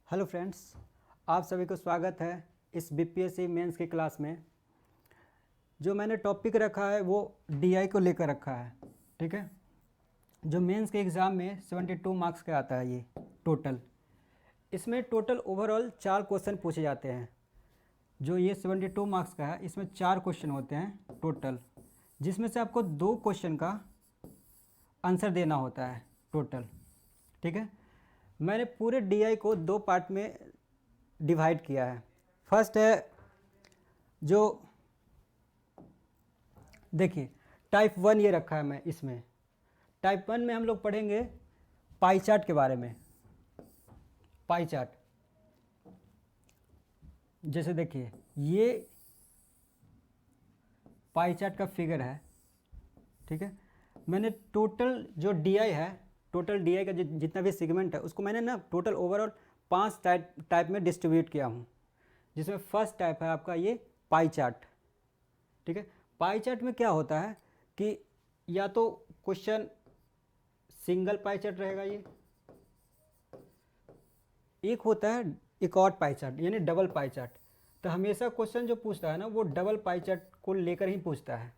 Hello friends, आप सभी को स्वागत है इस बीपीएससी मेंस की क्लास में। जो मैंने टॉपिक रखा है वो डीआई को लेकर रखा है। ठीक है, जो मेंस के एग्ज़ाम में 72 मार्क्स का आता है ये टोटल। इसमें टोटल ओवरऑल 4 क्वेश्चन पूछे जाते हैं। जो ये 72 मार्क्स का है इसमें 4 क्वेश्चन होते हैं टोटल, जिसमें से आपको 2 क्वेश्चन का आंसर देना होता है टोटल। ठीक है, मैंने पूरे डीआई को 2 पार्ट में डिवाइड किया है। फर्स्ट है जो देखिए टाइप 1 ये रखा है मैं इसमें। टाइप 1 में हम लोग पढ़ेंगे पाई चार्ट के बारे में। पाई चार्ट जैसे देखिए ये पाई चार्ट का फिगर है। ठीक है, मैंने टोटल जो डीआई है, टोटल डीआई का जितना भी सेगमेंट है उसको मैंने ना टोटल ओवरऑल 5 टाइप में डिस्ट्रीब्यूट किया हूँ। जिसमें फर्स्ट टाइप है आपका ये पाई चार्ट। ठीक है, पाई चार्ट में क्या होता है कि या तो क्वेश्चन सिंगल पाई चार्ट रहेगा, ये एक होता है एक और पाई चार्ट यानी डबल पाई चार्ट। तो हमेशा क्वेश्चन जो पूछता है ना वो डबल पाई चार्ट को लेकर ही पूछता है।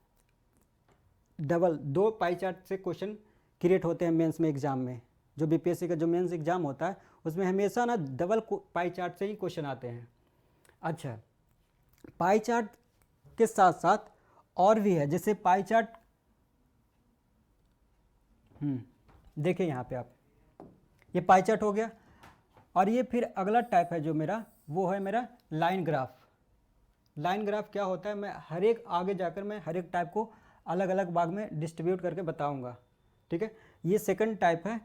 डबल 2 पाई चार्ट से क्वेश्चन क्रिएट होते हैं मेंस में एग्जाम में। जो बीपीएससी का जो मेंस एग्जाम होता है उसमें हमेशा ना डबल पाई चार्ट से ही क्वेश्चन आते हैं। अच्छा, पाई चार्ट के साथ साथ और भी है, जैसे पाई चार्ट देखिए यहाँ पे आप, ये पाई चार्ट हो गया। और ये फिर अगला टाइप है जो मेरा, वो है मेरा लाइन ग्राफ। लाइन ग्राफ क्या होता है, मैं हर एक आगे जाकर मैं हर एक टाइप को अलग अलग भाग में डिस्ट्रीब्यूट करके बताऊंगा। ठीक है, ये सेकंड टाइप है।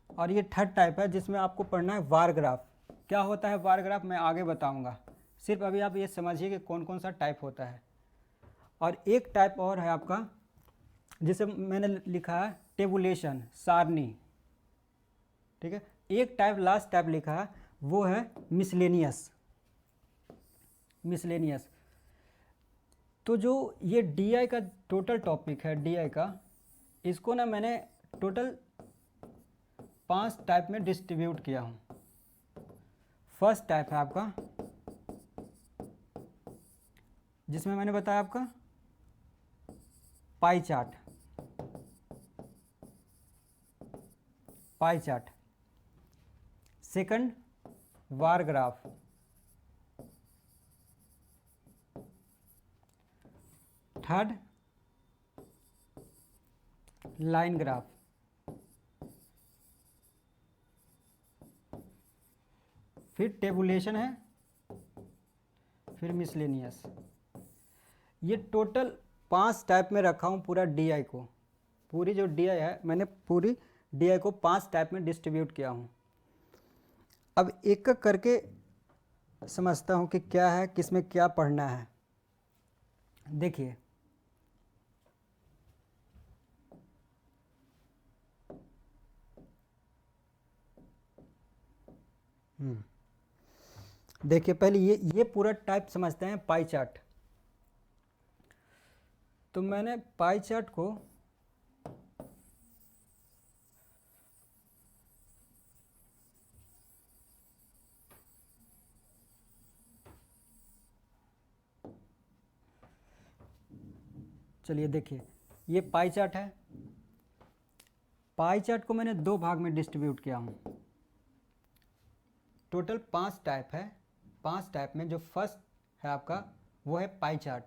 और ये थर्ड टाइप है जिसमें आपको पढ़ना है वार ग्राफ। क्या होता है वार ग्राफ मैं आगे बताऊंगा, सिर्फ अभी आप ये समझिए कि कौन कौन सा टाइप होता है। और एक टाइप और है आपका जिसे मैंने लिखा है टेबुलेशन, सारणी। ठीक है, एक टाइप लास्ट टाइप लिखा है वो है मिसलेनियस। मिसलेनियस तो जो ये डीआई का टोटल टॉपिक है डीआई का, इसको ना मैंने टोटल 5 टाइप में डिस्ट्रीब्यूट किया हूँ। फर्स्ट टाइप है आपका जिसमें मैंने बताया आपका pie chart. Pie chart second bar graph, third line graph, फिर टेबुलेशन है, फिर मिसलेनियस। ये टोटल 5 टाइप में रखा हूँ पूरा डीआई को। पूरी जो डीआई है मैंने पूरी डीआई को 5 टाइप में डिस्ट्रीब्यूट किया हूँ। अब एक एक करके समझता हूँ कि क्या है, किसमें क्या पढ़ना है। देखिए देखिए पहले ये पूरा टाइप समझते हैं पाई चार्ट। तो मैंने पाई चार्ट को चलिए देखिए ये पाई चार्ट है। पाई चार्ट को मैंने 2 भाग में डिस्ट्रीब्यूट किया हूँ। टोटल 5 टाइप है। 5 टाइप में जो फर्स्ट है आपका वो है पाई चार्ट।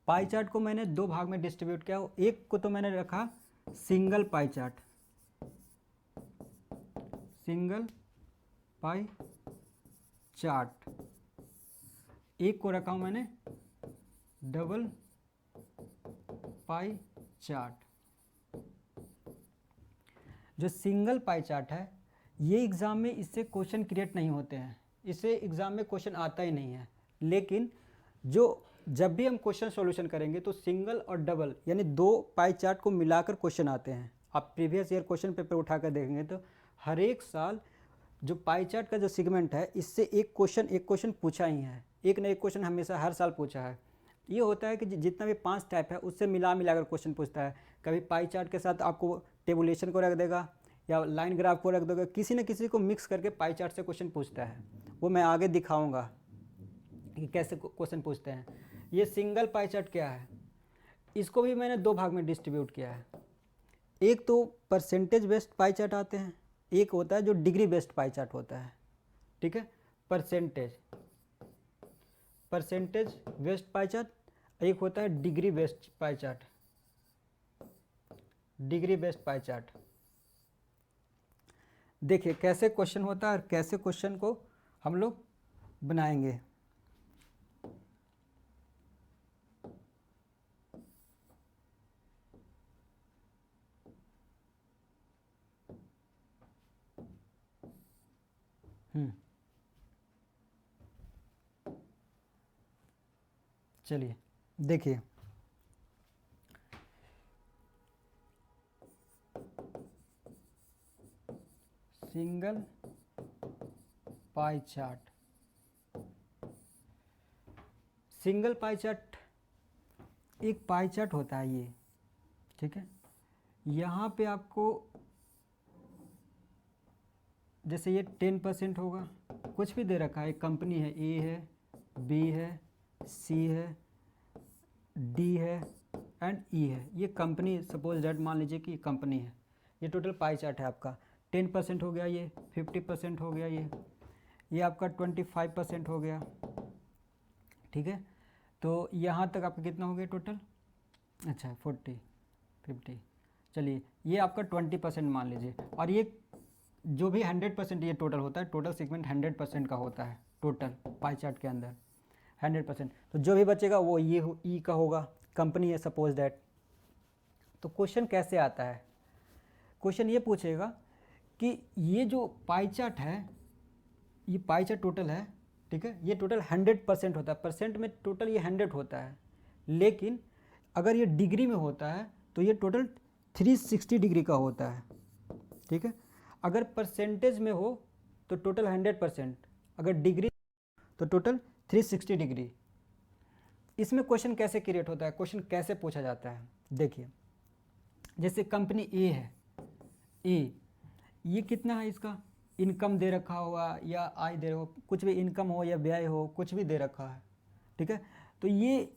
पाई चार्ट को मैंने 2 भाग में डिस्ट्रीब्यूट किया। एक को तो मैंने रखा single pie chart, single pie chart. एक को रखा हूँ मैंने डबल पाई चार्ट। जो सिंगल पाई चार्ट है ये एग्ज़ाम में इससे क्वेश्चन क्रिएट नहीं होते हैं, इससे एग्ज़ाम में क्वेश्चन आता ही नहीं है। लेकिन जो जब भी हम क्वेश्चन सॉल्यूशन करेंगे तो सिंगल और डबल यानी 2 पाई चार्ट को मिलाकर क्वेश्चन आते हैं। आप प्रीवियस ईयर क्वेश्चन पेपर उठाकर देखेंगे तो हर एक साल जो पाई चार्ट का जो सेगमेंट है इससे एक क्वेश्चन पूछा ही है। एक ना एक क्वेश्चन हमेशा हर साल पूछा है। ये होता है कि जितना भी 5 टाइप है उससे मिलाकर क्वेश्चन पूछता है। कभी पाई चार्ट के साथ आपको टेबुलेशन को रख देगा, या लाइन ग्राफ को रख दोगे, किसी न किसी को मिक्स करके पाई चार्ट से क्वेश्चन पूछता है। वो मैं आगे दिखाऊंगा कि कैसे क्वेश्चन पूछते हैं। ये सिंगल पाई चार्ट क्या है, इसको भी मैंने दो भाग में डिस्ट्रीब्यूट किया है। एक तो परसेंटेज बेस्ड पाई चार्ट आते हैं, एक होता है जो डिग्री बेस्ड पाई चार्ट होता है। ठीक है, परसेंटेज बेस्ड पाई चार्ट, एक होता है degree based pie chart. Degree based pie chart देखिए कैसे क्वेश्चन होता है और कैसे क्वेश्चन को हम लोग बनाएंगे। चलिए देखिए, single pie chart, single pie chart एक पाई चार्ट होता है ये। ठीक है, यहाँ पे आपको जैसे ये 10% होगा, कुछ भी दे रखा है, कंपनी है, ए है, बी है, सी है, डी है एंड ई है। ये कंपनी, सपोज दैट मान लीजिए कि कंपनी है। ये टोटल पाई चार्ट है आपका। 10% हो गया, ये 50% हो गया, ये आपका 25% हो गया। ठीक है, तो यहाँ तक आपका कितना हो गया टोटल? अच्छा 40 50, चलिए ये आपका 20% मान लीजिए। और ये जो भी 100% ये टोटल होता है, टोटल सेगमेंट 100% का होता है टोटल पाई चार्ट के अंदर 100%। तो जो भी बचेगा वो ये ई का होगा, कंपनी है सपोज दैट। तो क्वेश्चन कैसे आता है? क्वेश्चन ये पूछेगा कि ये जो पाई चार्ट है, ये पाई चार्ट टोटल है, ठीक है, ये टोटल 100% होता है। परसेंट में टोटल ये 100 होता है, लेकिन अगर ये डिग्री में होता है तो ये टोटल 360 डिग्री का होता है। ठीक है, अगर परसेंटेज में हो तो टोटल 100%, अगर डिग्री तो टोटल 360 डिग्री। इसमें क्वेश्चन कैसे क्रिएट होता है, क्वेश्चन कैसे पूछा जाता है? देखिए, जैसे कंपनी ए है, ए, ये कितना है, इसका इनकम दे रखा होगा या आय दे रखा हो, कुछ भी इनकम हो या व्यय हो, कुछ भी दे रखा है। ठीक है, तो ये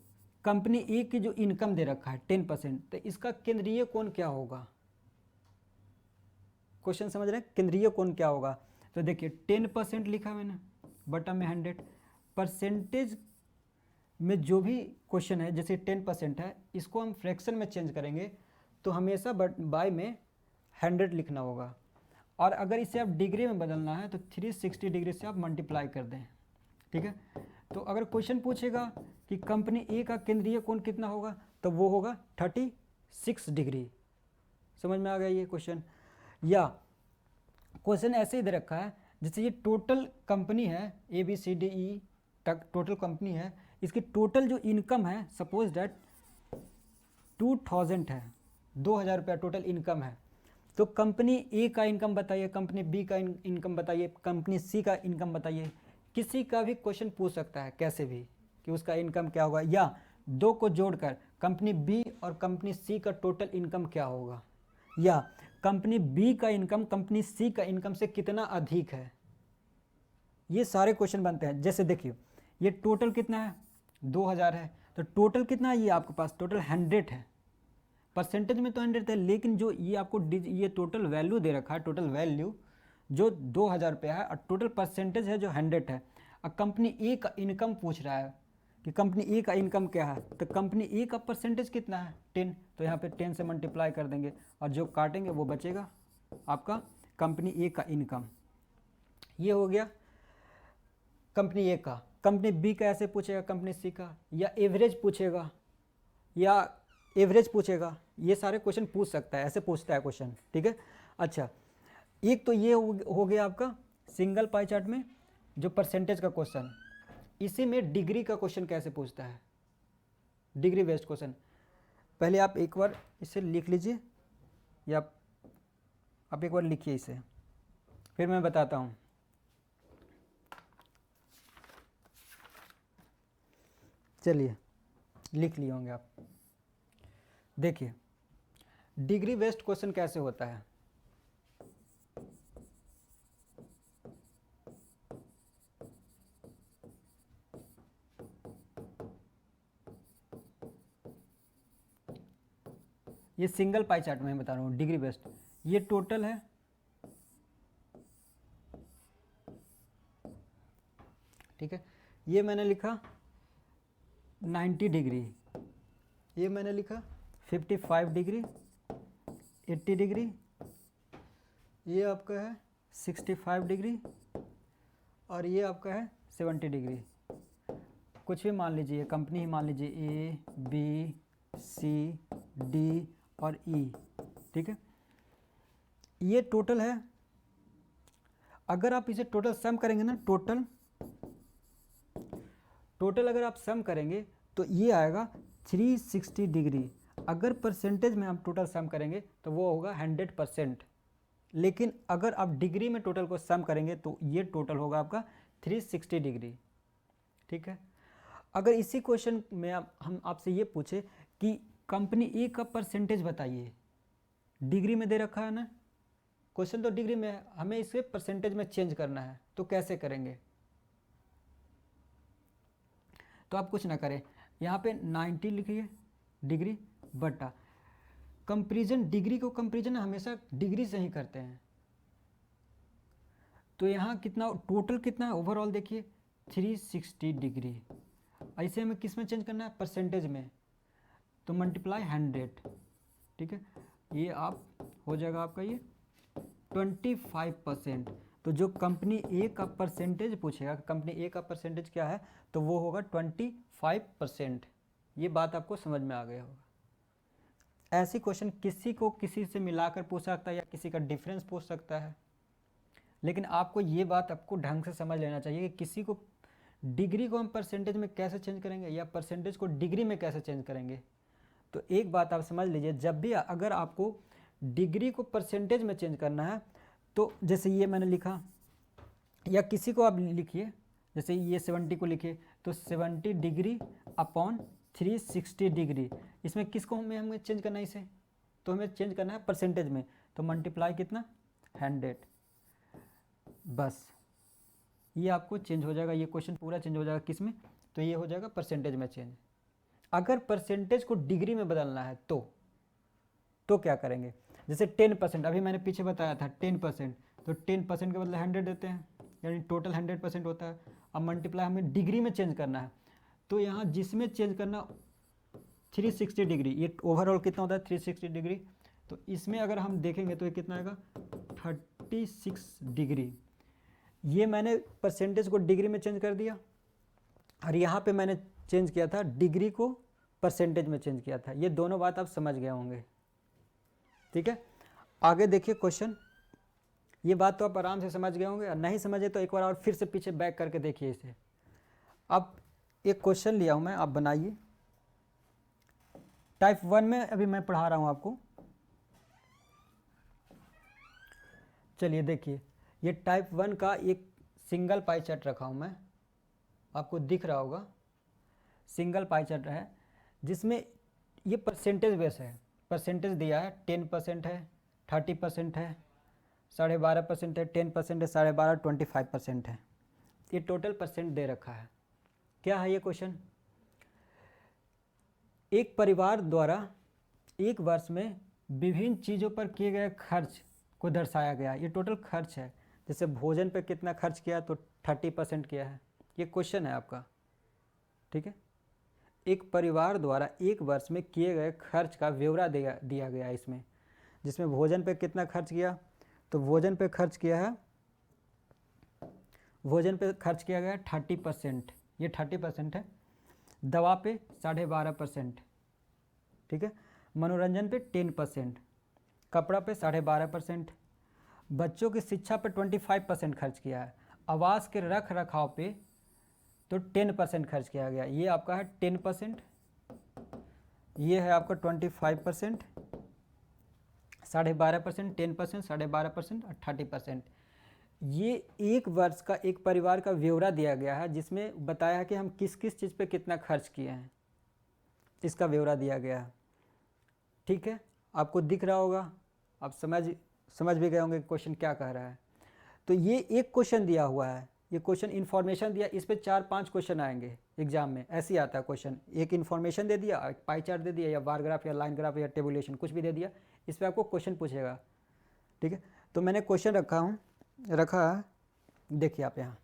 कंपनी ए की जो इनकम दे रखा है 10%, तो इसका केंद्रीय कोण क्या होगा? क्वेश्चन समझ रहे हैं, केंद्रीय कोण क्या होगा? तो देखिए 10% लिखा मैंने, बटा में 100। परसेंटेज में जो भी क्वेश्चन है, जैसे 10% है, इसको हम फ्रैक्शन में चेंज करेंगे तो हमेशा बाय में 100 लिखना होगा। और अगर इसे आप डिग्री में बदलना है तो 360 डिग्री से आप मल्टीप्लाई कर दें। ठीक है, तो अगर क्वेश्चन पूछेगा कि कंपनी ए का केंद्रीय कोण कितना होगा, तो वो होगा 36 डिग्री। समझ में आ गया ये क्वेश्चन? या क्वेश्चन ऐसे ही दे रखा है, जैसे ये टोटल कंपनी है, A B C D E तक टोटल कंपनी है, इसकी टोटल जो इनकम है सपोज दैट 2000 है, 2000 रुपया टोटल इनकम है। तो कंपनी ए का इनकम बताइए, कंपनी बी का इनकम बताइए, कंपनी सी का इनकम बताइए। किसी का भी क्वेश्चन पूछ सकता है कैसे भी कि उसका इनकम क्या होगा, या दो को जोड़कर कंपनी बी और कंपनी सी का टोटल इनकम क्या होगा, या कंपनी बी का इनकम कंपनी सी का इनकम से कितना अधिक है। ये सारे क्वेश्चन बनते हैं। जैसे देखिए, ये टोटल कितना है, 2000 है, तो टोटल कितना है ये आपके पास? टोटल 100 है। परसेंटेज में तो 100 है, लेकिन जो ये आपको ये टोटल वैल्यू दे रखा है, टोटल वैल्यू जो 2000 रुपया है, और टोटल परसेंटेज है जो 100 है। और कंपनी ए का इनकम पूछ रहा है कि कंपनी ए का इनकम क्या है, तो कंपनी ए का परसेंटेज कितना है? 10, तो यहाँ पे 10 से मल्टीप्लाई कर देंगे और जो काटेंगे वो बचेगा आपका कंपनी ए का इनकम। ये हो गया कंपनी ए का। कंपनी बी का ऐसे पूछेगा, कंपनी सी का, या एवरेज पूछेगा, या एवरेज पूछेगा। ये सारे क्वेश्चन पूछ सकता है, ऐसे पूछता है क्वेश्चन। ठीक है, अच्छा, एक तो ये हो गया आपका सिंगल पाई चार्ट में जो परसेंटेज का क्वेश्चन। इसी में डिग्री का क्वेश्चन कैसे पूछता है, डिग्री बेस्ड क्वेश्चन। पहले आप एक बार इसे लिख लीजिए, या आप एक बार लिखिए इसे, फिर मैं बताता हूँ। चलिए लिख लिए होंगे आप। देखिए डिग्री बेस्ड क्वेश्चन कैसे होता है। ये सिंगल पाई चार्ट में बता रहा हूँ, डिग्री बेस्ड। ये टोटल है, ठीक है। ये मैंने लिखा 90 डिग्री, ये मैंने लिखा 55 डिग्री, 80 डिग्री, ये आपका है 65 डिग्री, और ये आपका है 70 डिग्री। कुछ भी मान लीजिए, कंपनी ही मान लीजिए, ए बी सी डी और ई, ठीक है। ये टोटल है। अगर आप इसे टोटल सम करेंगे ना, टोटल अगर आप सम करेंगे तो ये आएगा 360 डिग्री। अगर परसेंटेज में हम टोटल सम करेंगे तो वो होगा 100%, लेकिन अगर आप डिग्री में टोटल को सम करेंगे तो ये टोटल होगा आपका 360 डिग्री, ठीक है। अगर इसी क्वेश्चन में हम आपसे ये पूछे कि कंपनी ए का परसेंटेज बताइए, डिग्री में दे रखा है ना क्वेश्चन, तो डिग्री में है, हमें इसे परसेंटेज में चेंज करना है, तो कैसे करेंगे? तो आप कुछ ना करें, यहाँ पे 90 लिखिए डिग्री बटा कंपेरिजन, डिग्री को कंपेरिजन हमेशा डिग्री से ही करते हैं। तो यहाँ कितना टोटल कितना है ओवरऑल, देखिए 360 डिग्री। ऐसे हमें किस में चेंज करना है? परसेंटेज में, तो मल्टीप्लाई 100, ठीक है। ये आप हो जाएगा आपका ये 25%। तो जो कंपनी ए का परसेंटेज पूछेगा, कंपनी ए का परसेंटेज क्या है, तो वो होगा 25%। ये बात आपको समझ में आ गया होगा। ऐसी क्वेश्चन किसी को किसी से मिलाकर पूछ सकता है या किसी का डिफरेंस पूछ सकता है, लेकिन आपको ये बात आपको ढंग से समझ लेना चाहिए कि किसी को डिग्री को हम परसेंटेज में कैसे चेंज करेंगे या परसेंटेज को डिग्री में कैसे चेंज करेंगे। तो एक बात आप समझ लीजिए, जब भी अगर आपको डिग्री को परसेंटेज में चेंज करना है, तो जैसे ये मैंने लिखा, या किसी को आप लिखिए, जैसे ये 70 को लिखिए, तो 70 डिग्री अपॉन 360 डिग्री, इसमें किसको हमें चेंज करना है इसे, तो हमें चेंज करना है परसेंटेज में, तो मल्टीप्लाई कितना 100, बस ये आपको चेंज हो जाएगा। ये क्वेश्चन पूरा चेंज हो जाएगा किस में, तो ये हो जाएगा परसेंटेज में चेंज। अगर परसेंटेज को डिग्री में बदलना है तो क्या करेंगे? जैसे 10%, अभी मैंने पीछे बताया था 10%, तो 10% के बदले 100 देते हैं, यानी टोटल 100% होता है। अब मल्टीप्लाई हमें डिग्री में चेंज करना है, तो यहाँ जिसमें चेंज करना 360 डिग्री, ये ओवरऑल कितना होता है 360 डिग्री, तो इसमें अगर हम देखेंगे तो ये कितना आएगा 36 डिग्री। ये मैंने परसेंटेज को डिग्री में चेंज कर दिया, और यहाँ पे मैंने चेंज किया था डिग्री को परसेंटेज में चेंज किया था। ये दोनों बात आप समझ गए होंगे, ठीक है। आगे देखिए क्वेश्चन, ये बात तो आप आराम से समझ गए होंगे, और नहीं समझे तो एक बार और फिर से पीछे बैक करके देखिए इसे। अब एक क्वेश्चन लिया हूँ मैं, आप बनाइए। टाइप 1 में अभी मैं पढ़ा रहा हूँ आपको। चलिए देखिए, ये टाइप 1 का एक सिंगल पाई चार्ट रखा हूँ मैं, आपको दिख रहा होगा, सिंगल पाई चार्ट है, जिसमें ये परसेंटेज बेस है। परसेंटेज दिया है 10% है, 30% है, 12.5% है, 10% है, 12.5%, 25% है। ये टोटल परसेंट दे रखा है। क्या है ये क्वेश्चन? एक परिवार द्वारा एक वर्ष में विभिन्न चीज़ों पर किए गए खर्च को दर्शाया गया। ये टोटल खर्च है। जैसे भोजन पे कितना खर्च किया, तो 30% किया है। ये क्वेश्चन है आपका, ठीक है। एक परिवार द्वारा एक वर्ष में किए गए खर्च का ब्यौरा दिया गया है इसमें, जिसमें भोजन पे कितना खर्च किया, तो भोजन पे खर्च किया है, भोजन पे खर्च किया गया 30%, ये 30% है। दवा पे 12.5%, ठीक है। मनोरंजन पे 10%, कपड़ा पे 12.5%, बच्चों की शिक्षा पे 25% खर्च किया है, आवास के रख रखाव पे तो 10% खर्च किया गया। ये आपका है 10%, ये है आपका 25%, 12.5%, 10%, 12.5% और 30%। ये एक वर्ष का एक परिवार का ब्यौरा दिया गया है, जिसमें बताया है कि हम किस किस चीज़ पे कितना खर्च किए हैं, इसका ब्यौरा दिया गया है, ठीक है। आपको दिख रहा होगा, आप समझ भी गए होंगे क्वेश्चन क्या कह रहा है। तो ये एक क्वेश्चन दिया हुआ है, ये क्वेश्चन इन्फॉर्मेशन दिया, इस पे 4-5 क्वेश्चन आएंगे एग्जाम में, ऐसे ही आता है क्वेश्चन। एक इन्फॉर्मेशन दे दिया, एक पाई चार्ट दे दिया, या बार ग्राफ या लाइन ग्राफ या टेबुलेशन कुछ भी दे दिया, इस पर आपको क्वेश्चन पूछेगा। ठीक है, तो मैंने क्वेश्चन रखा है, देखिए आप यहाँ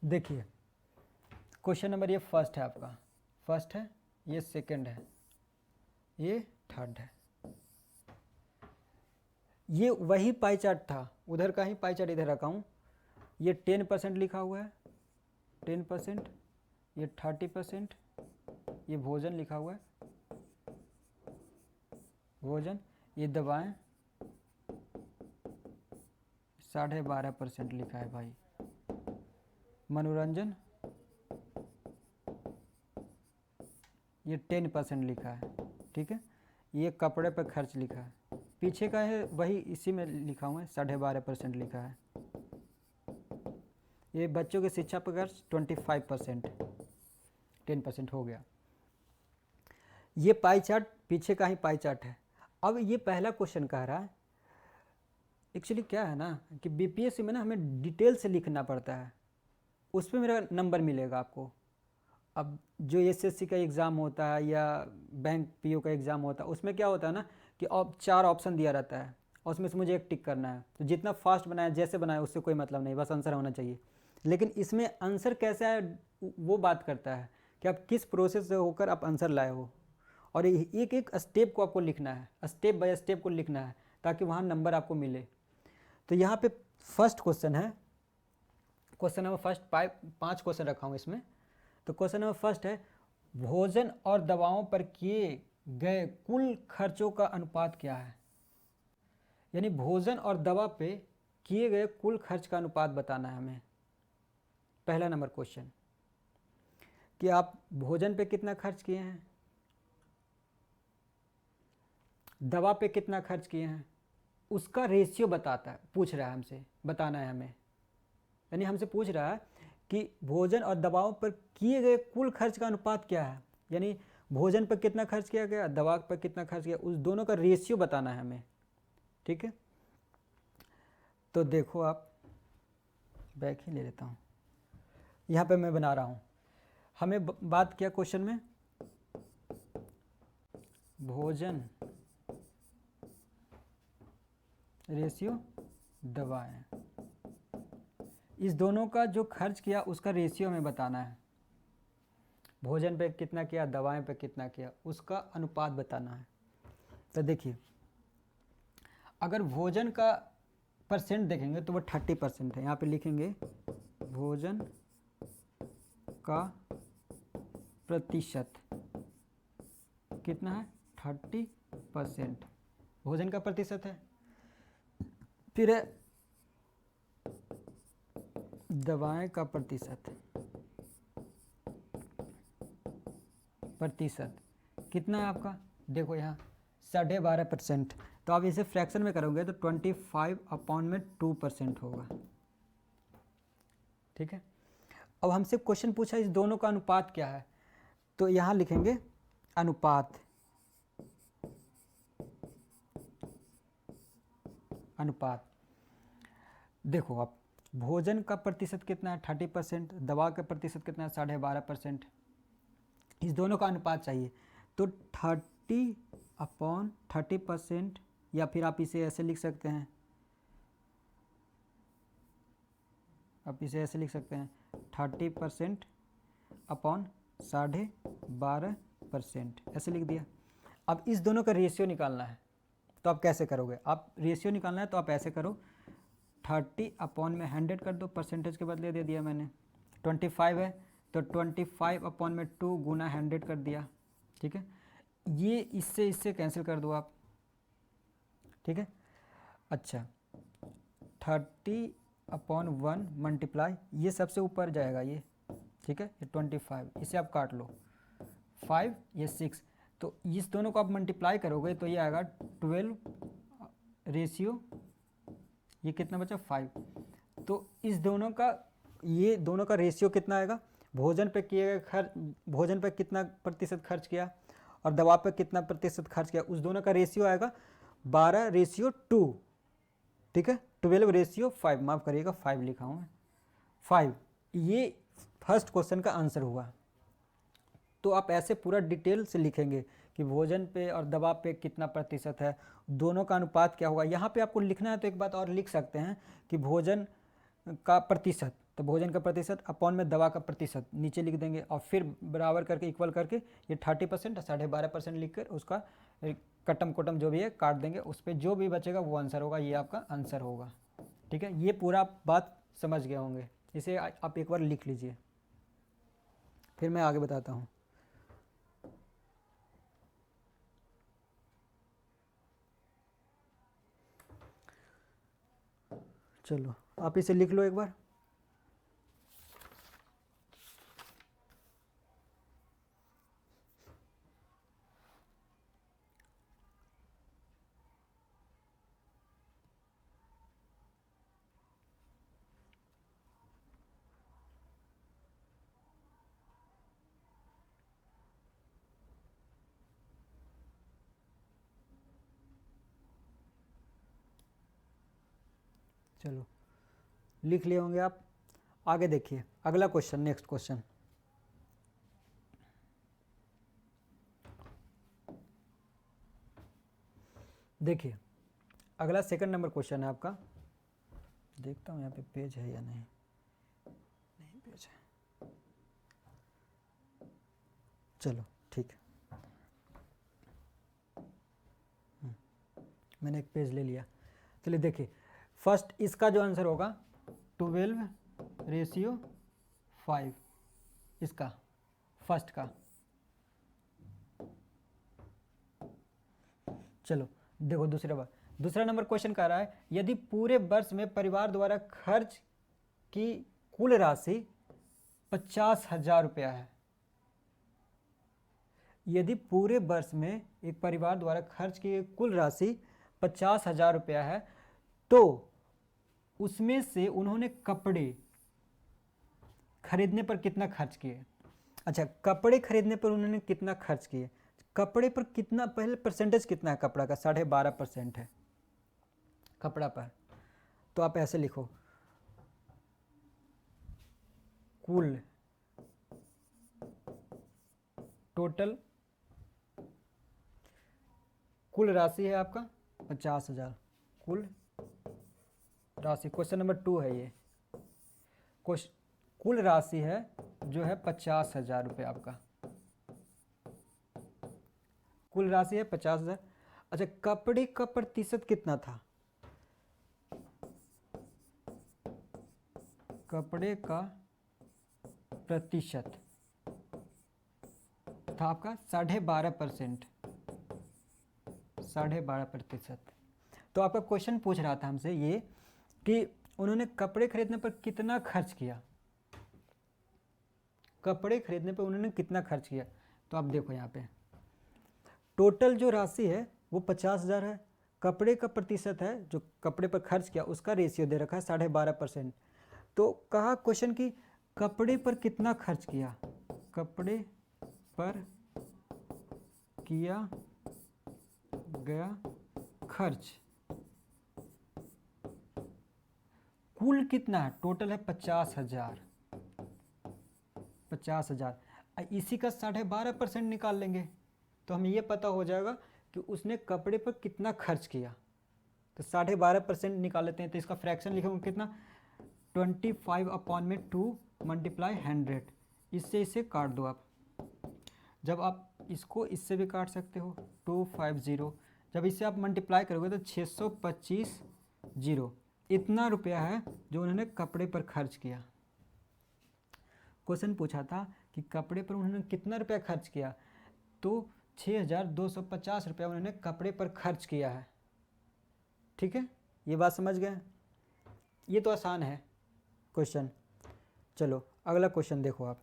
देखिए, क्वेश्चन नंबर ये फर्स्ट है आपका, फर्स्ट है, ये सेकंड है, ये थर्ड है। ये वही पाई चार्ट था, उधर का ही पाई चार्ट इधर रखा हूँ। ये 10% लिखा हुआ है, 10%, ये 30%, ये भोजन लिखा हुआ है, भोजन, ये दवाएं 12.5% लिखा है भाई, मनोरंजन ये 10% लिखा है। ठीक है, ये कपड़े पर खर्च लिखा है, पीछे का है वही इसी में लिखा हुआ है, 12.5% लिखा है। ये बच्चों की शिक्षा पर खर्च 25%, 10% हो गया। ये पाई चार्ट पीछे का ही पाई चार्ट है। अब ये पहला क्वेश्चन कह रहा है, एक्चुअली क्या है ना कि बीपीएससी में ना हमें डिटेल से लिखना पड़ता है, उस पर मेरा नंबर मिलेगा आपको। अब जो एसएससी का एग्ज़ाम होता है या बैंक पीओ का एग्ज़ाम होता है, उसमें क्या होता है ना कि 4 ऑप्शन दिया रहता है और उसमें से मुझे एक टिक करना है, तो जितना फास्ट बनाया जैसे बनाया उससे कोई मतलब नहीं, बस आंसर होना चाहिए। लेकिन इसमें आंसर कैसा है वो बात करता है कि आप किस प्रोसेस से होकर आप आंसर लाए हो, और एक एक स्टेप को आपको लिखना है, स्टेप बाय स्टेप को लिखना है, ताकि वहाँ नंबर आपको मिले। तो यहाँ पे फर्स्ट क्वेश्चन है, क्वेश्चन नंबर फर्स्ट 5 क्वेश्चन रखा हूँ इसमें। तो क्वेश्चन नंबर फर्स्ट है, भोजन और दवाओं पर किए गए कुल खर्चों का अनुपात क्या है। यानी भोजन और दवा पे किए गए कुल खर्च का अनुपात बताना है हमें। पहला नंबर क्वेश्चन कि आप भोजन पे कितना खर्च किए हैं, दवा पे कितना खर्च किए हैं, उसका रेशियो बताता है, पूछ रहा है हमसे, बताना है हमें। यानी हमसे पूछ रहा है कि भोजन और दवाओं पर किए गए कुल खर्च का अनुपात क्या है, यानी भोजन पर कितना खर्च किया गया, दवा पर कितना खर्च किया, उस दोनों का रेशियो बताना है हमें। ठीक है, तो देखो आप, बैक ही ले लेता हूँ, यहाँ पे मैं बना रहा हूँ। हमें बात किया क्वेश्चन में, भोजन रेशियो दवाएं, इस दोनों का जो खर्च किया उसका रेशियो हमें बताना है। भोजन पे कितना किया, दवाएं पे कितना किया, उसका अनुपात बताना है। तो देखिए, अगर भोजन का परसेंट देखेंगे तो वो 30% है। यहाँ पे लिखेंगे भोजन का प्रतिशत कितना है, 30% भोजन का प्रतिशत है। फिर है दवाएं का प्रतिशत कितना है आपका, देखो यहाँ 12.5%। तो आप इसे फ्रैक्शन में करोगे तो 25/2% होगा। ठीक है, अब हमसे क्वेश्चन पूछा इस दोनों का अनुपात क्या है, तो यहाँ लिखेंगे अनुपात, देखो आप भोजन का प्रतिशत कितना है 30%, दवा का प्रतिशत कितना है 12.5%, इस दोनों का अनुपात चाहिए। तो 30/30%, या फिर आप इसे ऐसे लिख सकते हैं, आप इसे ऐसे लिख सकते हैं 30% अपॉन 12.5%, ऐसे लिख दिया। अब इस दोनों का रेशियो निकालना है, तो आप कैसे करोगे, आप रेशियो निकालना है तो आप ऐसे करो, 30 अपॉन में 100 कर दो, परसेंटेज के बदले दे दिया मैंने, 25 है तो 25 अपॉन में 2 गुना 100 कर दिया। ठीक है, ये इससे कैंसिल कर दो आप। ठीक है, अच्छा 30/1 मल्टीप्लाई, ये सबसे ऊपर जाएगा ये, ठीक है, ये 25, इसे आप काट लो, 5 ये 6, तो इस दोनों को आप मल्टीप्लाई करोगे तो ये आएगा 12 रेशियो, ये कितना बचा 5। तो इस दोनों का, ये दोनों का रेशियो कितना आएगा, भोजन पे किए गए खर्च, भोजन पे कितना प्रतिशत खर्च किया और दवा पे कितना प्रतिशत खर्च किया, उस दोनों का रेशियो आएगा 12:2। ठीक है, 12:5, माफ़ करिएगा 5 लिखा हूँ मैं, 5, ये फर्स्ट क्वेश्चन का आंसर हुआ। तो आप ऐसे पूरा डिटेल से लिखेंगे कि भोजन पे और दबाव पे कितना प्रतिशत है, दोनों का अनुपात क्या होगा। यहाँ पे आपको लिखना है तो एक बात और लिख सकते हैं कि भोजन का प्रतिशत, तो भोजन का प्रतिशत अपॉन में दवा का प्रतिशत नीचे लिख देंगे और फिर बराबर करके इक्वल करके ये 30% 12.5% लिख कर उसका कटम कोटम जो भी है काट देंगे, उस पर जो भी बचेगा वो आंसर होगा, ये आपका आंसर होगा। ठीक है, ये पूरा बात समझ गए होंगे, इसे आप एक बार लिख लीजिए, फिर मैं आगे बताता हूँ। चलो आप इसे लिख लो एक बार। चलो लिख लिए होंगे आप, आगे देखिए अगला क्वेश्चन, नेक्स्ट क्वेश्चन। देखिए अगला सेकंड नंबर क्वेश्चन है आपका, देखता हूँ यहाँ पे पेज है या नहीं, नहीं पेज है, चलो ठीक है, मैंने एक पेज ले लिया। चलिए देखिए, फर्स्ट इसका जो आंसर होगा 12:5, इसका फर्स्ट का। चलो देखो दूसरा नंबर क्वेश्चन कह रहा है, यदि पूरे वर्ष में परिवार द्वारा खर्च की कुल राशि 50,000 रुपया है, यदि पूरे वर्ष में एक परिवार द्वारा खर्च की कुल राशि 50,000 रुपया है, तो उसमें से उन्होंने कपड़े खरीदने पर कितना खर्च किए। अच्छा, कपड़े खरीदने पर उन्होंने कितना खर्च किए, कपड़े पर कितना, पहले परसेंटेज कितना है कपड़ा का, 12.5% है कपड़ा पर। तो आप ऐसे लिखो, कुल टोटल कुल राशि है आपका 50,000, कुल राशि, क्वेश्चन नंबर 2 है ये, कुल राशि है जो है 50,000 रुपये आपका, कुल राशि है 50,000। अच्छा, कपड़े का प्रतिशत कितना था, कपड़े का प्रतिशत था आपका 12.5%, 12.5%। तो आपका क्वेश्चन पूछ रहा था हमसे ये कि उन्होंने कपड़े खरीदने पर कितना खर्च किया, कपड़े खरीदने पर उन्होंने कितना खर्च किया। तो आप देखो यहाँ पे टोटल जो राशि है वो 50,000 है, कपड़े का प्रतिशत है जो कपड़े पर खर्च किया उसका रेशियो दे रखा है 12.5%। तो कहा क्वेश्चन की कपड़े पर कितना खर्च किया, कपड़े पर किया गया खर्च कुल कितना है, टोटल है 50,000, 50,000, इसी का 12.5% निकाल लेंगे तो हमें ये पता हो जाएगा कि उसने कपड़े पर कितना खर्च किया। तो 12.5% निकाल लेते हैं, तो इसका फ्रैक्शन लिखोगे कितना, 25/2 मल्टीप्लाई 100, इससे इसे काट दो आप, जब आप इसको इससे भी काट सकते हो 250, जब इससे आप मल्टीप्लाई करोगे तो 625 जीरो, इतना रुपया है जो उन्होंने कपड़े पर खर्च किया। क्वेश्चन पूछा था कि कपड़े पर उन्होंने कितना रुपया खर्च किया, तो 6,250 रुपया उन्होंने कपड़े पर खर्च किया है। ठीक है, ये बात समझ गए, ये तो आसान है क्वेश्चन। चलो अगला क्वेश्चन देखो आप,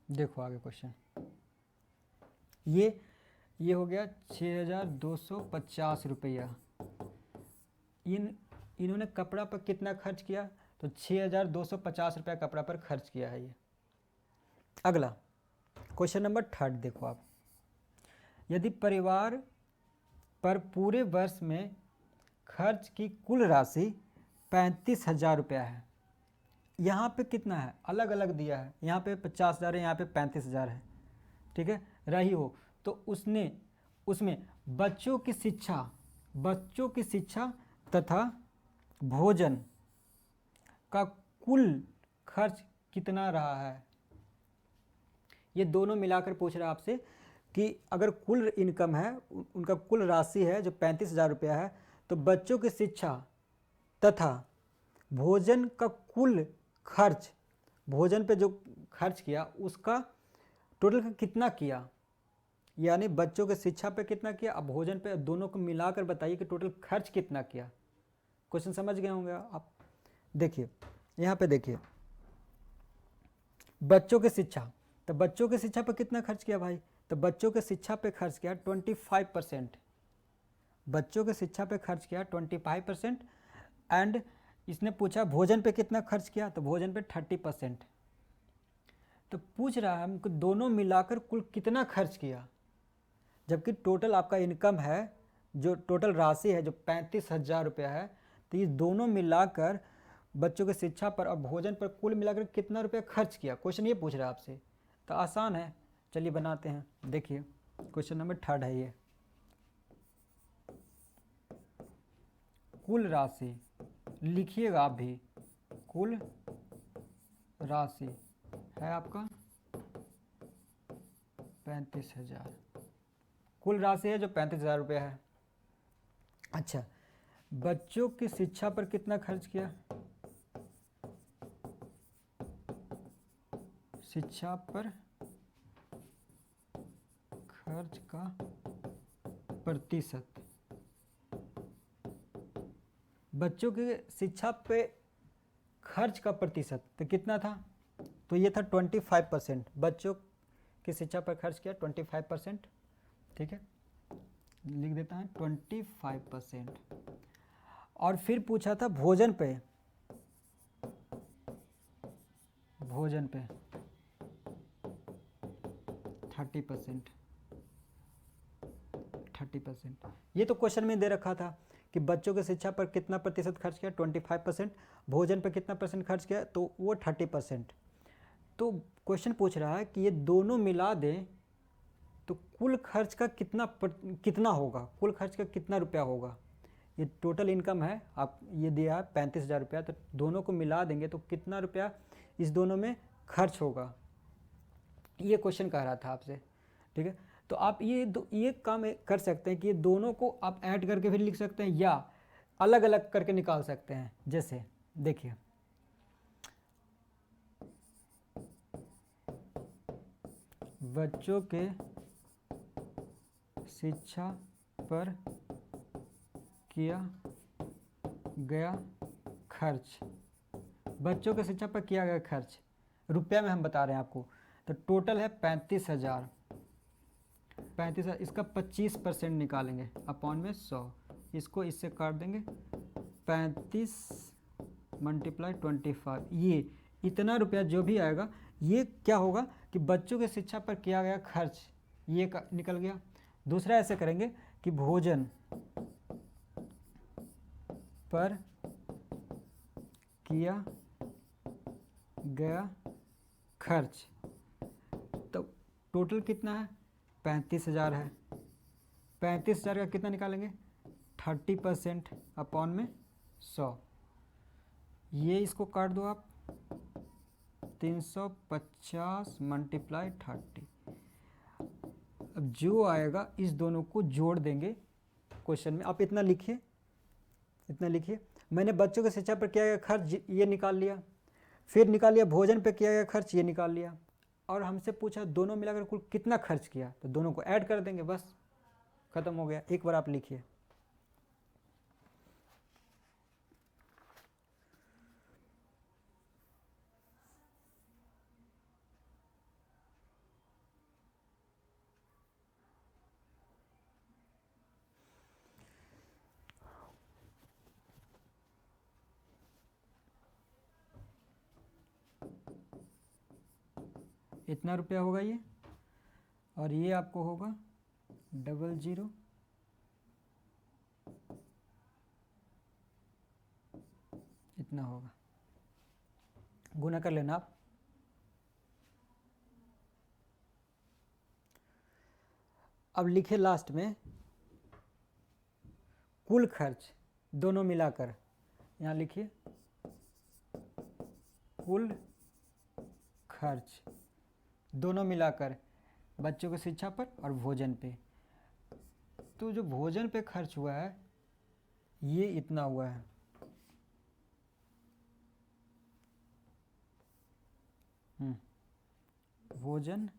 देखो आगे क्वेश्चन, ये हो गया 6,250 रुपया, इन्होंने कपड़ा पर कितना खर्च किया, तो 6,250 रुपया कपड़ा पर खर्च किया है ये। अगला क्वेश्चन नंबर 3 देखो आप, यदि परिवार पर पूरे वर्ष में खर्च की कुल राशि 35,000 रुपया है। यहाँ पे कितना है, अलग अलग दिया है, यहाँ पे 50,000 है, यहाँ पे 35,000 है, ठीक है, रही हो तो उसमें बच्चों की शिक्षा तथा भोजन का कुल खर्च कितना रहा है। ये दोनों मिलाकर पूछ रहा है आपसे कि अगर कुल इनकम है, उनका कुल राशि है जो 35,000 रुपया है, तो बच्चों की शिक्षा तथा भोजन का कुल खर्च, भोजन पे जो खर्च किया उसका टोटल कितना किया, यानी बच्चों के शिक्षा पे कितना किया, अब भोजन पे, दोनों को मिलाकर बताइए कि टोटल खर्च कितना किया। क्वेश्चन समझ गए होंगे आप। देखिए यहाँ पे देखिए, बच्चों की शिक्षा, तो बच्चों की शिक्षा पे कितना खर्च किया भाई, तो बच्चों के शिक्षा पे खर्च किया 25%, बच्चों के शिक्षा पे खर्च किया 25%। एंड इसने पूछा भोजन पे कितना खर्च किया, तो भोजन पे 30%। तो पूछ रहा है हमको दोनों मिलाकर कुल कितना खर्च किया, जबकि टोटल आपका इनकम है, जो टोटल राशि है जो 35,000 रुपया है, तो ये दोनों मिलाकर बच्चों की शिक्षा पर और भोजन पर कुल मिलाकर कितना रुपया खर्च किया, क्वेश्चन ये पूछ रहा है आपसे। तो आसान है, चलिए बनाते हैं। देखिए क्वेश्चन नंबर 3 है ये, कुल राशि लिखिएगा आप भी, कुल राशि है आपका 35,000, कुल राशि है जो 35,000 रुपया है। अच्छा, बच्चों की शिक्षा पर कितना खर्च किया, शिक्षा पर खर्च का प्रतिशत, बच्चों की शिक्षा पे खर्च का प्रतिशत तो कितना था, तो ये था 25%, बच्चों की शिक्षा पर खर्च किया 25%, ठीक है, लिख देता है 25%। और फिर पूछा था भोजन पे, भोजन पे 30%, 30%। ये तो क्वेश्चन में दे रखा था कि बच्चों की शिक्षा पर कितना प्रतिशत खर्च किया 25%, भोजन पर कितना परसेंट खर्च किया तो वो 30%। तो क्वेश्चन पूछ रहा है कि ये दोनों मिला दें तो कुल खर्च का कितना होगा, कुल खर्च का कितना रुपया होगा। ये टोटल इनकम है, आप ये दिया है 35,000 रुपया, तो दोनों को मिला देंगे तो कितना रुपया इस दोनों में खर्च होगा, ये क्वेश्चन कह रहा था आपसे, ठीक है। तो आप ये काम कर सकते हैं कि ये दोनों को आप ऐड करके भी लिख सकते हैं या अलग अलग करके निकाल सकते हैं। जैसे देखिए, बच्चों के शिक्षा पर किया गया खर्च, बच्चों के शिक्षा पर किया गया खर्च रुपया में हम बता रहे हैं आपको, तो टोटल है 35,000, 35,000, इसका 25% निकालेंगे अपॉन में 100, इसको इससे काट देंगे, 35 मल्टीप्लाई 25, ये इतना रुपया जो भी आएगा ये क्या होगा कि बच्चों की शिक्षा पर किया गया खर्च, ये निकल गया। दूसरा ऐसे करेंगे कि भोजन पर किया गया खर्च, तो टोटल कितना है 35,000 है, 35,000 का कितना निकालेंगे 30% अपॉन में 100, ये इसको काट दो आप, 350 मल्टीप्लाई 30। अब जो आएगा इस दोनों को जोड़ देंगे क्वेश्चन में, आप इतना लिखिए, इतना लिखिए। मैंने बच्चों की शिक्षा पर किया गया खर्च ये निकाल लिया, फिर निकाल लिया भोजन पर किया गया खर्च ये निकाल लिया, और हमसे पूछा दोनों मिलाकर कुल कितना खर्च किया, तो दोनों को ऐड कर देंगे, बस खत्म हो गया। एक बार आप लिखिए, इतना रुपया होगा ये, और ये आपको होगा 00 इतना होगा, गुना कर लेना आप। अब लिखे लास्ट में कुल खर्च दोनों मिलाकर, यहाँ लिखिए कुल खर्च दोनों मिलाकर बच्चों की शिक्षा पर और भोजन पे। तो जो भोजन पे खर्च हुआ है ये इतना हुआ है, भोजन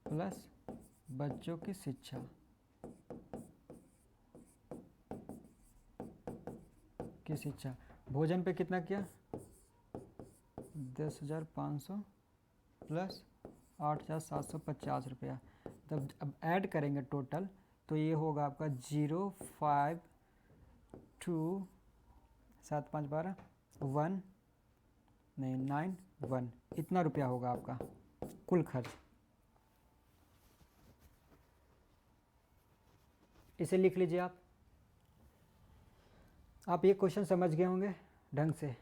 प्लस बच्चों की शिक्षा, भोजन पे कितना किया 10,500 प्लस 8,750 रुपया। तब अब ऐड करेंगे टोटल तो ये होगा आपका 052 7 5 12 1 नहीं 9 1 इतना रुपया होगा आपका कुल खर्च। इसे लिख लीजिए आप ये क्वेश्चन समझ गए होंगे ढंग से।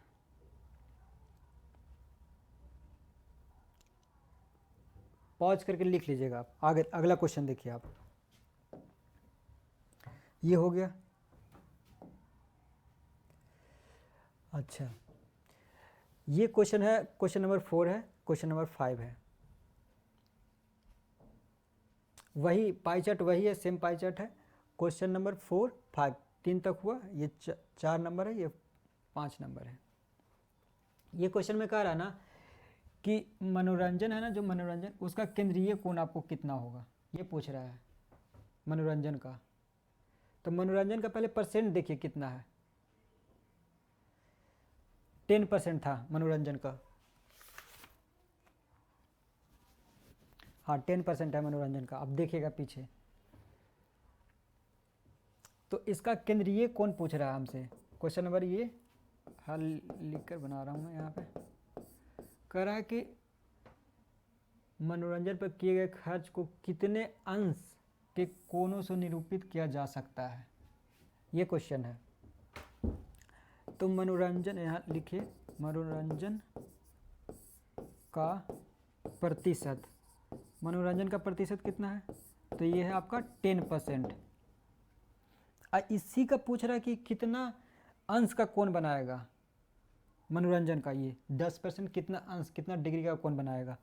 पॉज करके लिख लीजिएगा आप। आगे अगला क्वेश्चन देखिए आप, ये हो गया। अच्छा ये क्वेश्चन है, क्वेश्चन नंबर 4 है, क्वेश्चन नंबर 5 है। वही पाई चार्ट वही है, सेम पाई चार्ट है। क्वेश्चन नंबर 4 5 3 तक हुआ, ये 4 नंबर है, ये 5 नंबर है। ये क्वेश्चन में कह रहा ना कि मनोरंजन है ना, जो मनोरंजन उसका केंद्रीय कोण आपको कितना होगा, ये पूछ रहा है मनोरंजन का। तो मनोरंजन का पहले परसेंट देखिए कितना है, 10% था मनोरंजन का। हाँ 10% है मनोरंजन का। अब देखिएगा पीछे, तो इसका केंद्रीय कोण पूछ रहा है हमसे। क्वेश्चन नंबर ये हल लिख कर बना रहा हूँ मैं यहाँ पे। कह रहा है कि मनोरंजन पर किए गए खर्च को कितने अंश के कोणों से निरूपित किया जा सकता है, ये क्वेश्चन है। तो मनोरंजन यहाँ लिखिए, मनोरंजन का प्रतिशत, मनोरंजन का प्रतिशत कितना है, तो ये है आपका 10%। इसी का पूछ रहा है कि कितना अंश का कोण बनाएगा मनोरंजन का, ये 10% कितना अंश कितना डिग्री का कोण बनाएगा।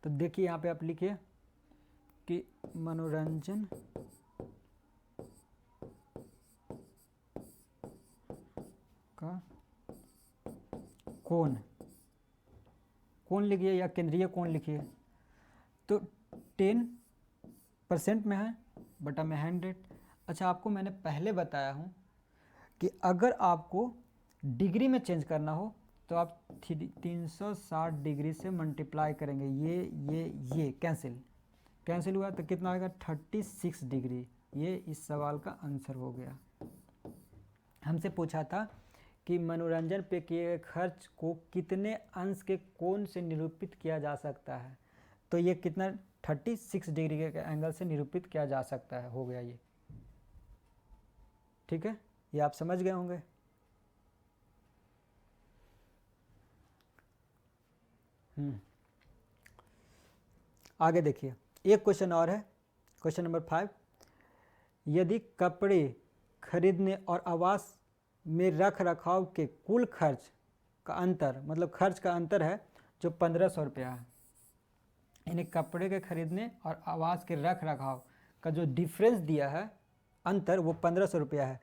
तो देखिए यहाँ पे आप लिखिए कि मनोरंजन का कोण, कोण लिखिए या केंद्रीय कोण लिखिए। तो 10% में है बटा में 100। अच्छा आपको मैंने पहले बताया हूँ कि अगर आपको डिग्री में चेंज करना हो तो आप 360 डिग्री से मल्टीप्लाई करेंगे। ये कैंसिल हुआ तो कितना आएगा 36 डिग्री। ये इस सवाल का आंसर हो गया। हमसे पूछा था कि मनोरंजन पे किए खर्च को कितने अंश के कोण से निरूपित किया जा सकता है, तो ये कितना 36 डिग्री के एंगल से निरूपित किया जा सकता है, हो गया ये। ठीक है, ये आप समझ गए होंगे। आगे देखिए, एक क्वेश्चन और है, क्वेश्चन नंबर 5। यदि कपड़े खरीदने और आवास में रख रखाव के कुल खर्च का अंतर, मतलब खर्च का अंतर है जो 1500 रुपया है, यानी कपड़े के खरीदने और आवास के रख रखाव का जो डिफरेंस दिया है अंतर, वो 1500 रुपया है।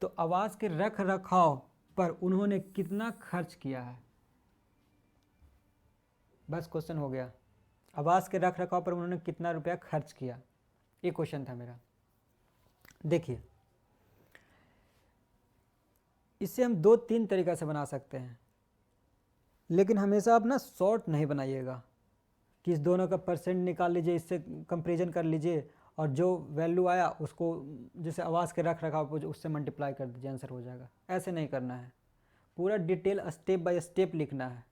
तो आवास के रख रखाव पर उन्होंने कितना खर्च किया है, बस क्वेश्चन हो गया। आवास के रख रखाव पर उन्होंने कितना रुपया खर्च किया, ये क्वेश्चन था मेरा। देखिए इसे हम 2-3 तरीक़ा से बना सकते हैं, लेकिन हमेशा आप ना शॉर्ट नहीं बनाइएगा कि इस दोनों का परसेंट निकाल लीजिए, इससे कंपेरिजन कर लीजिए और जो वैल्यू आया उसको जैसे आवास के रख रखाव को उससे मल्टीप्लाई कर दीजिए, आंसर हो जाएगा। ऐसे नहीं करना है, पूरा डिटेल स्टेप बाय स्टेप लिखना है।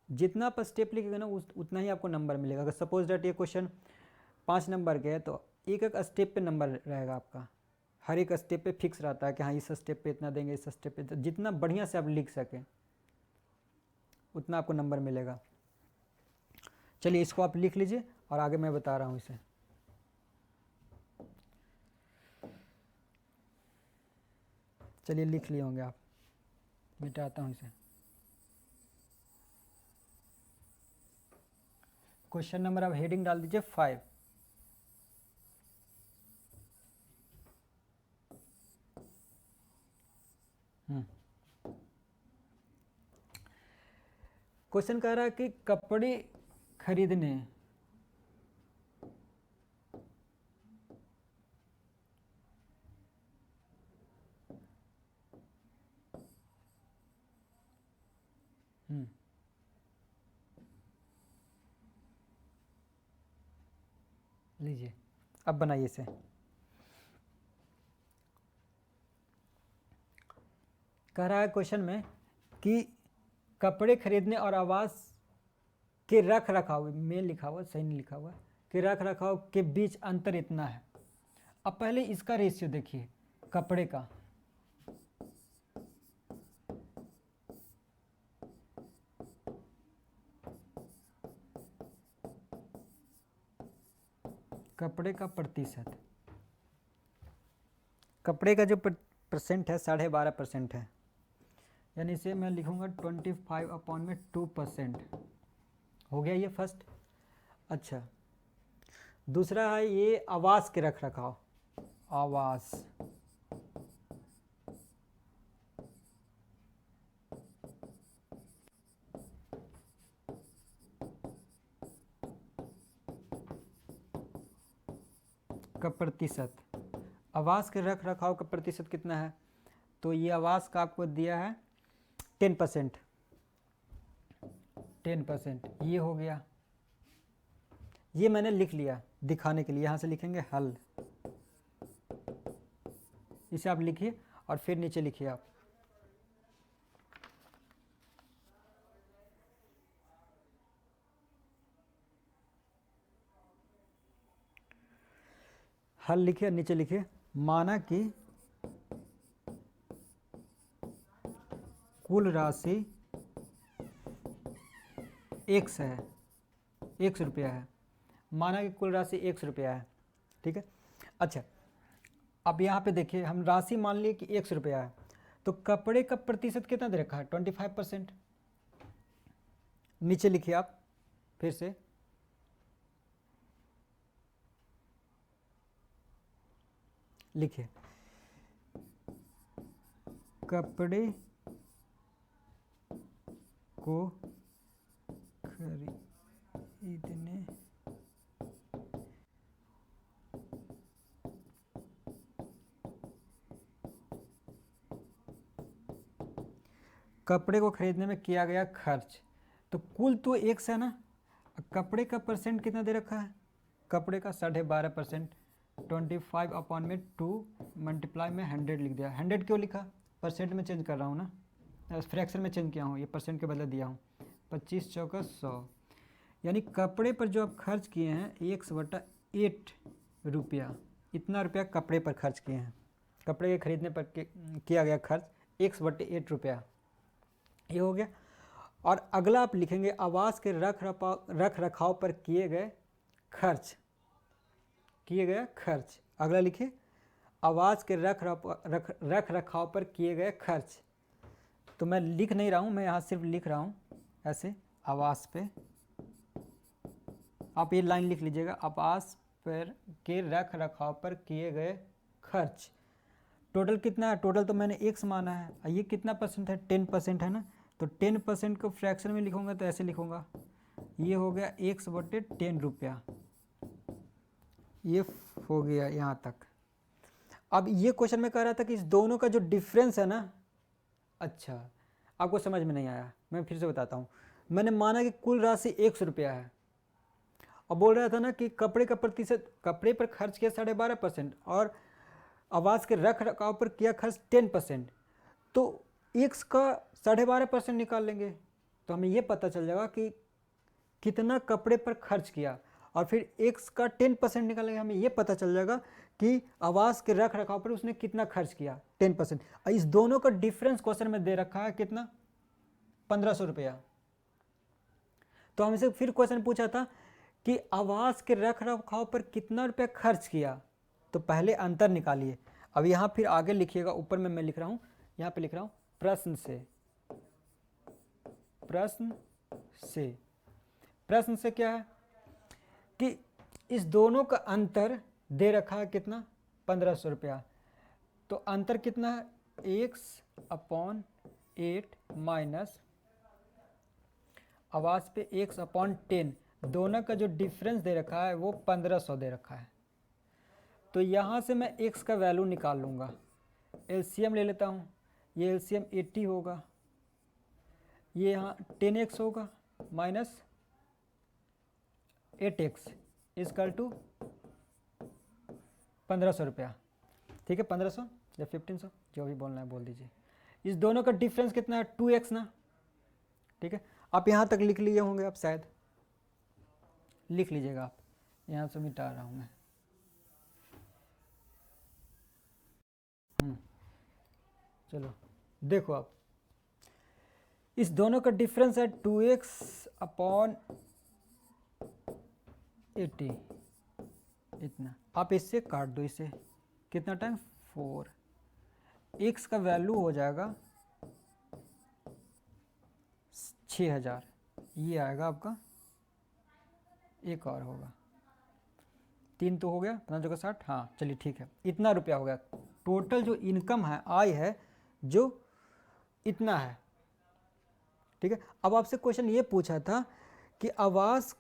जितना आप स्टेप लिखेगा ना उतना ही आपको नंबर मिलेगा। अगर सपोज डेट ये क्वेश्चन 5 नंबर के है तो एक एक स्टेप पे नंबर रहेगा आपका, हर एक स्टेप पे फिक्स रहता है कि हाँ इस स्टेप पे इतना देंगे, इस स्टेप पे, तो जितना बढ़िया से आप लिख सकें उतना आपको नंबर मिलेगा। चलिए इसको आप लिख लीजिए और आगे मैं बता रहा हूँ इसे। चलिए लिख लिए होंगे आप, मिटाता हूँ इसे। क्वेश्चन नंबर आप हेडिंग डाल दीजिए 5। क्वेश्चन कह रहा है कि कपड़े खरीदने लीजिए अब बनाइए इसे। कह रहा है क्वेश्चन में कि कपड़े खरीदने और आवास के रख रखाव में लिखा हुआ, सही नहीं लिखा हुआ, कि रख रखाव के बीच अंतर इतना है। अब पहले इसका रेशियो देखिए, कपड़े का प्रतिशत, कपड़े का जो परसेंट है 12.5% है, यानी इसे मैं लिखूंगा 25/2%। हो गया ये फर्स्ट। अच्छा दूसरा है ये आवास के रख रखाव, आवास का प्रतिशत, आवास के रख रखाव का प्रतिशत कितना है, तो ये आवास का आपको दिया है 10%। 10% ये हो गया, ये मैंने लिख लिया दिखाने के लिए। यहाँ से लिखेंगे हल, इसे आप लिखिए और फिर नीचे लिखिए आप। हल लिखिए, नीचे लिखिए माना कि कुल राशि x है, 100 रुपया है। माना कि कुल राशि 100 रुपया है, ठीक है। अच्छा अब यहाँ पे देखिए हम राशि मान लिए कि 100 रुपया है, तो कपड़े का प्रतिशत कितना दे रखा है, 25%। नीचे लिखिए आप फिर से, लिखिए कपड़े को खरीदने कपड़े को खरीदने में किया गया खर्च, तो कुल तो एक है ना, कपड़े का परसेंट कितना दे रखा है, कपड़े का 12.5%, 25/2 मल्टीप्लाई में 100 लिख दिया। 100 क्यों लिखा, परसेंट में चेंज कर रहा हूँ ना, फ्रैक्शन में चेंज किया हूँ, ये परसेंट के बदले दिया हूँ। 25 चौका 100, यानी कपड़े पर जो आप खर्च किए हैं 1/8 रुपया, इतना रुपया कपड़े पर खर्च किए हैं, कपड़े के खरीदने पर किया गया खर्च 1/8 रुपया, ये हो गया। और अगला आप लिखेंगे आवास के रख रखाव पर किए गए खर्च, अगला लिखिए आवास के रख रखाव पर किए गए खर्च। तो मैं लिख नहीं रहा हूँ, मैं यहाँ सिर्फ लिख रहा हूँ ऐसे, आवास पे, आप ये लाइन लिख लीजिएगा, आवास पर के रख रखाव पर किए गए खर्च। टोटल कितना है, टोटल तो मैंने x माना है, ये कितना परसेंट है, 10% है ना, तो 10% को फ्रैक्शन में लिखूंगा तो ऐसे लिखूंगा, ये हो गया 1/10 रुपया, ये हो गया यहाँ तक। अब ये क्वेश्चन में कह रहा था कि इस दोनों का जो डिफरेंस है ना, अच्छा आपको समझ में नहीं आया, मैं फिर से बताता हूँ। मैंने माना कि कुल राशि 100 रुपया है, और बोल रहा था ना कि कपड़े का प्रतिशत, कपड़े पर खर्च किया 12.5% और आवास के रख रखाव पर किया खर्च 10%, तो x का 12.5% निकाल लेंगे तो हमें ये पता चल जाएगा कि कितना कपड़े पर खर्च किया, और फिर x का 10% निकालेंगे, हमें ये पता चल जाएगा कि आवास के रख रखाव पर उसने कितना खर्च किया, 10%। इस दोनों का डिफरेंस क्वेश्चन में दे रखा है कितना, 1500 रुपया। तो हमसे फिर क्वेश्चन पूछा था कि आवास के रख रखाव पर कितना रुपया खर्च किया, तो पहले अंतर निकालिए। अब यहाँ फिर आगे लिखिएगा, ऊपर में मैं लिख रहा हूँ, यहाँ पे लिख रहा हूँ प्रश्न से। प्रश्न से क्या है कि इस दोनों का अंतर दे रखा है कितना, 1500 रुपया। तो अंतर कितना है, x/8 माइनस आवास पे x/10, दोनों का जो डिफरेंस दे रखा है वो 1500 दे रखा है। तो यहाँ से मैं x का वैल्यू निकाल लूँगा, एलसीएम ले लेता हूँ, ये एलसीएम 80 होगा, ये यहाँ 10x होगा माइनस 8x इजकल टू 1500 रुपया। ठीक है, 1500 या 1500 जो भी बोलना है बोल दीजिए। इस दोनों का डिफरेंस कितना है, 2x ना। ठीक है, आप यहाँ तक लिख लिए होंगे, आप शायद लिख लीजिएगा, आप यहाँ से मिटा रहा हूँ मैं। चलो देखो, आप इस दोनों का डिफरेंस है 2x/80, इतना। आप इससे काट दो, इसे कितना टाइम, 4। x का वैल्यू हो जाएगा 6000, ये आएगा आपका, एक और होगा, 3 तो हो गया, 15 जगह 60, हाँ चलिए ठीक है, इतना रुपया हो गया। टोटल जो इनकम है, आय है, जो इतना है। ठीक है, अब आपसे क्वेश्चन ये पूछा था कि आवास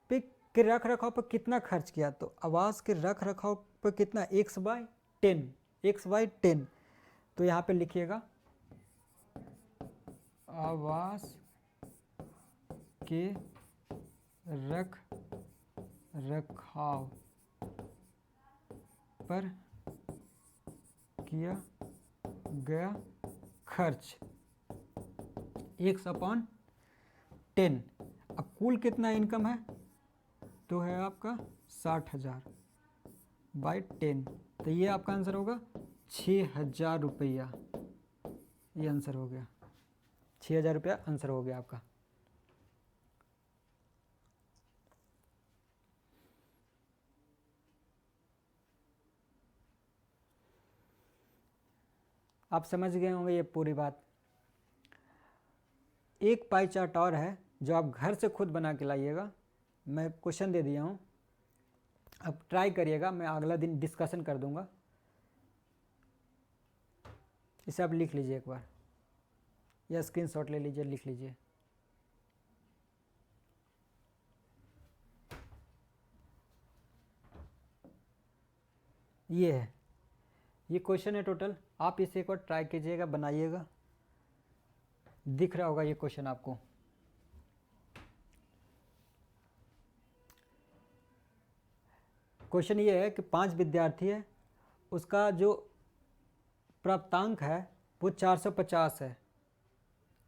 पे के रख रखाव पर कितना खर्च किया, तो आवास के रख रखाव पर कितना, x/10। तो यहाँ पे लिखिएगा आवास के रख रखाव पर किया गया खर्च x/10। अब कुल कितना इनकम है, तो है आपका 60,000/10। तो ये आपका आंसर होगा 6000 रुपया, ये आंसर हो गया, 6000 रुपया आंसर हो गया आपका। आप समझ गए होंगे ये पूरी बात। एक पाई चार्ट और है जो आप घर से खुद बना के लाइएगा, मैं क्वेश्चन दे दिया हूँ, अब ट्राई करिएगा, मैं अगला दिन डिस्कशन कर दूंगा। इसे आप लिख लीजिए एक बार, या स्क्रीनशॉट ले लीजिए, लिख लीजिए। ये है, ये क्वेश्चन है टोटल, आप इसे एक बार ट्राई कीजिएगा, बनाइएगा, दिख रहा होगा ये क्वेश्चन आपको। क्वेश्चन ये है कि 5 विद्यार्थी है, उसका जो प्राप्तांक है वो 450 है,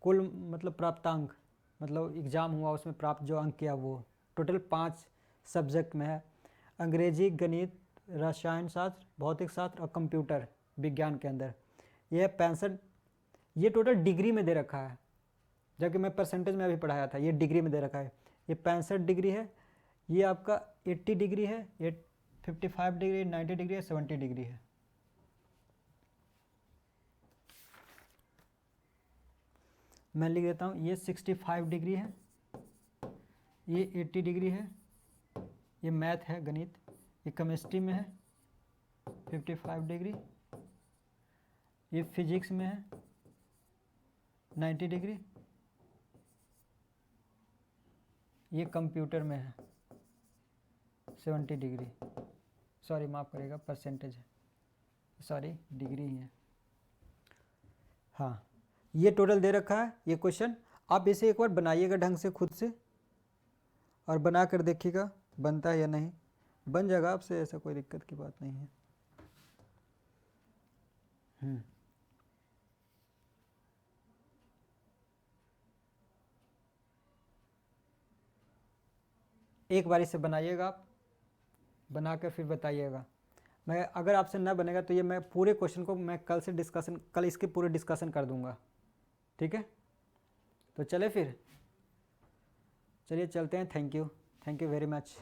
कुल मतलब प्राप्तांक, मतलब एग्ज़ाम हुआ उसमें प्राप्त जो अंक किया वो टोटल 5 सब्जेक्ट में है, अंग्रेजी, गणित, रसायन शास्त्र, भौतिक शास्त्र और कंप्यूटर विज्ञान के अंदर। यह 65, ये टोटल डिग्री में दे रखा है, जबकि मैं परसेंटेज में अभी पढ़ाया था, ये डिग्री में दे रखा है। ये 65 डिग्री है, ये आपका 80 डिग्री है, ये 55 डिग्री, 90 डिग्री है, 70 डिग्री है। मैं लिख देता हूँ, ये 65 डिग्री है, ये 80 डिग्री है, ये मैथ है, गणित, ये केमिस्ट्री में है 55 डिग्री, ये फिजिक्स में है 90 डिग्री, ये कंप्यूटर में है 70 डिग्री। सॉरी माफ़ करिएगा, परसेंटेज है, सॉरी डिग्री ही है। हाँ, ये टोटल दे रखा है ये क्वेश्चन। आप इसे एक बार बनाइएगा ढंग से खुद से, और बना कर देखिएगा बनता है या नहीं। बन जाएगा आपसे, ऐसा कोई दिक्कत की बात नहीं है। एक बार इसे बनाइएगा आप, बना कर फिर बताइएगा। मैं अगर आपसे न बनेगा तो ये मैं पूरे क्वेश्चन को मैं कल इसके पूरे डिस्कशन कर दूंगा, ठीक है। तो चले फिर, चलिए चलते हैं। Thank you very much.